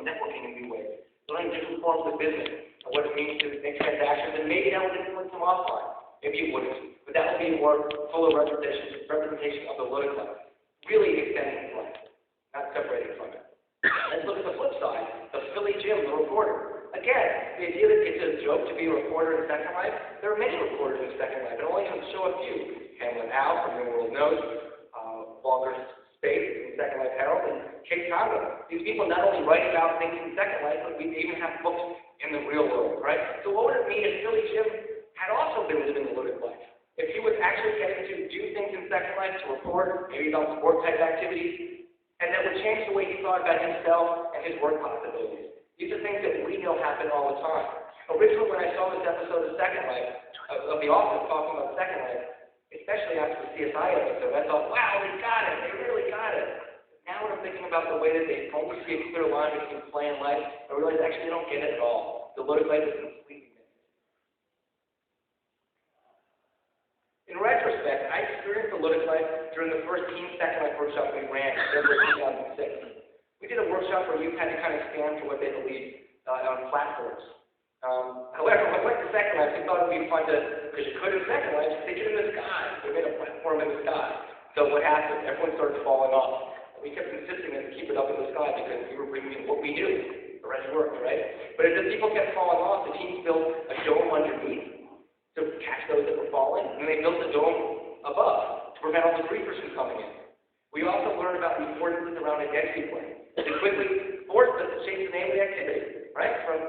networking in new ways, learning different forms of business, and what it means to make transactions, and maybe that would influence them offline. Maybe it wouldn't, but that would be more full of representation of the Luddites life, really extending its life, not separating from it. Let's look at the flip side, the Philly Jim, the reporter. Again, the idea that it's a joke to be a reporter in Second Life, there are many reporters in Second Life, and only to show a few. Hamlin Al from New World Notes, Walker Space in Second Life Herald, and Kate Congo. These people not only write about things in Second Life, but we even have books in the real world, right? So what would it mean if Philly Jim had also been living the Luddites life? If he was actually getting to do things in Second Life, to report, maybe about sport-type activities, and that would change the way he thought about himself and his work possibilities. These are things that we know happen all the time. Originally, when I saw this episode of Second Life, of The Office talking about Second Life, especially after the CSI episode, I thought, wow, they got it. They really got it. Now when I'm thinking about the way that they only see a clear line between play and life, I realize actually they don't get it at all. The Luddites life is completely missing. In retrospect, I experienced the Luddites life during the first Team Second Life workshop we ran in December 2006. We did a workshop where you had to kind of stand for what they believed on platforms. However, when we went to Second Life, we thought it would be fun to, because you could in Second Life, stick it in the sky. We made a platform in the sky. So what happened? Everyone started falling off. We kept insisting to keep it up in the sky because we were bringing what we knew. The rest worked, right? But as the people kept falling off, the teams built a dome underneath to catch those that were falling, and then they built a dome above to prevent all the creepers from coming in. We also learned about the affordances around identity play. They quickly forced us to change the name of the activity, right? From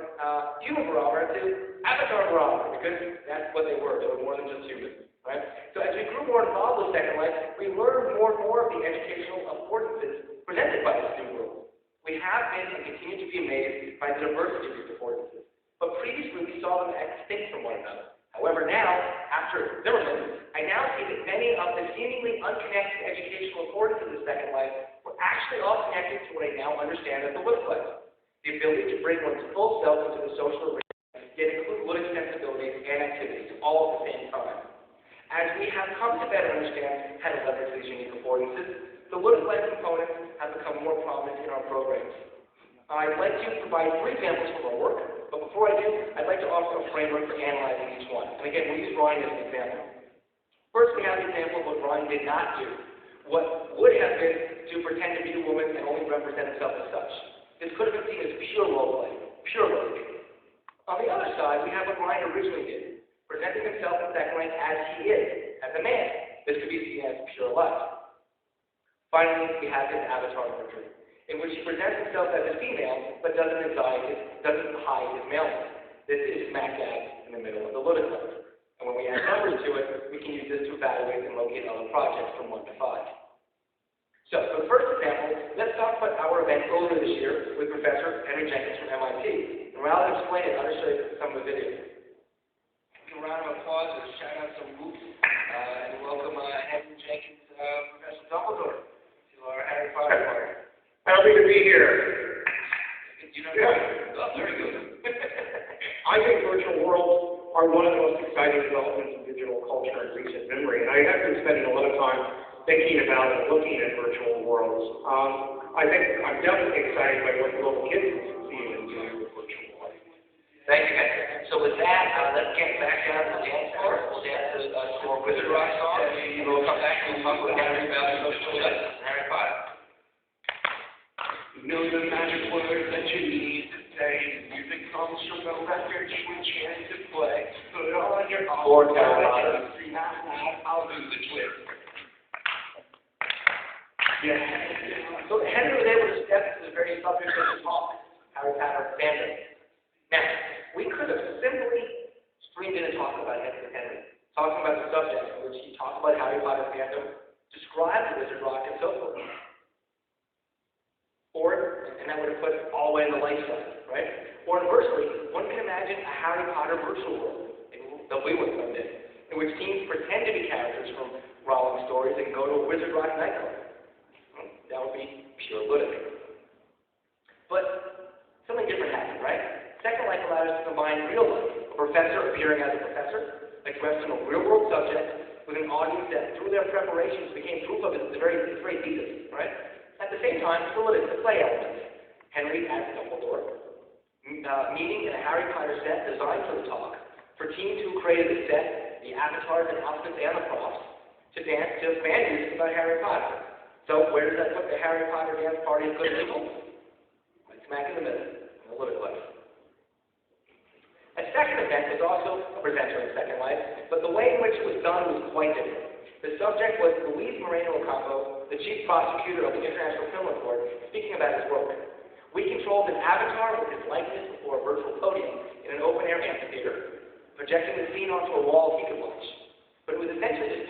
human barometer to avatar barometer, because that's what they were. They were more than just humans, right? So as we grew more involved with Second Life, we learned more and more of the educational affordances presented by this new world. We have been and continue to be amazed by the diversity of these affordances. But previously, we saw them extinct from one another. However, now, after Zimmerman, I now see that many of the seemingly unconnected educational affordances of Second Life were actually all connected to what I now understand as the Luddites life. The ability to bring one's full self into the social arena, yet include Luddites sensibilities and activities all at the same time. As we have come to better understand how to leverage these unique affordances, the Luddites life components have become more prominent in our programs. I'd like to provide 3 examples from our work, but before I do, I'd like to offer a framework for analyzing each one. And again, we'll use Ryan as an example. First, we have the example of what Ryan did not do. What would have been to pretend to be a woman and only represent himself as such. This could have been seen as pure role play, pure work. On the other side, we have what Ryan originally did, presenting himself in Second Life as he is, as a man. This could be seen as pure life. Finally, we have his avatar portrait, in which he presents himself as a female, but doesn't hide his maleness. This is smack dab in the middle of the Luddites life. And when we add numbers to it, we can use this to evaluate and locate other projects from 1 to 5. So, for the first example, let's talk about our event earlier this year with Professor Henry Jenkins from MIT. And rather than explain it, I'll just show you some of the videos. Give a round of applause and shout out some whoops, and welcome Henry Jenkins, Professor Dumbledore, to our Harry Potter party. Happy to be here. You know, yeah. Oh, very good. I think virtual worlds are one of the most exciting developments in digital culture in recent memory, and I have been spending a lot of time thinking about and looking at virtual worlds. I think I'm definitely excited by what little kids can see and do with virtual worlds. Thank you, Henry. So with that, let's get back down to the dance floor. We'll dance to some Wizard Rock song, and we'll come back and we'll talk with Henry about social justice and Harry Potter. You know the magic words that you need to say. Music comes from the record you intend to play. Put on your Lord Carolina. I'll do the trick. Yeah. So Henry was able to step into the very subject of the talk, Harry Potter fandom. Now, we could have simply streamed in and talked about Henry, talking about the subject in which he talked about Harry Potter fandom, described the Wizard Rock, and so forth. And that would have put it all the way in the light side, right? Or inversely, one can imagine a Harry Potter virtual world that we would someday, in which teens pretend to be characters from Rowling stories and go to a Wizard Rock nightclub. That would be pure Ludic. But something different happened, right? Second Life allowed us to combine real life, a professor appearing as a professor, addressed in a real-world subject, with an audience that, through their preparations, became proof of its very thesis, right? At the same time, the play elements. Henry as Dumbledore, meeting in a Harry Potter set designed for the talk, for teams who created the set, the avatars and outfits and the props, to dance to fan music about Harry Potter. So where does that put the Harry Potter dance party of good and evil? Right smack in the middle, in the Living Life. A second event was also a presenter in Second Life, but the way in which it was done was quite different. The subject was Luis Moreno-Ocampo, the chief prosecutor of the International Film Report, speaking about his work. We controlled an avatar with his likeness before a virtual podium in an open-air amphitheater, projecting the scene onto a wall he could watch. But it was essentially just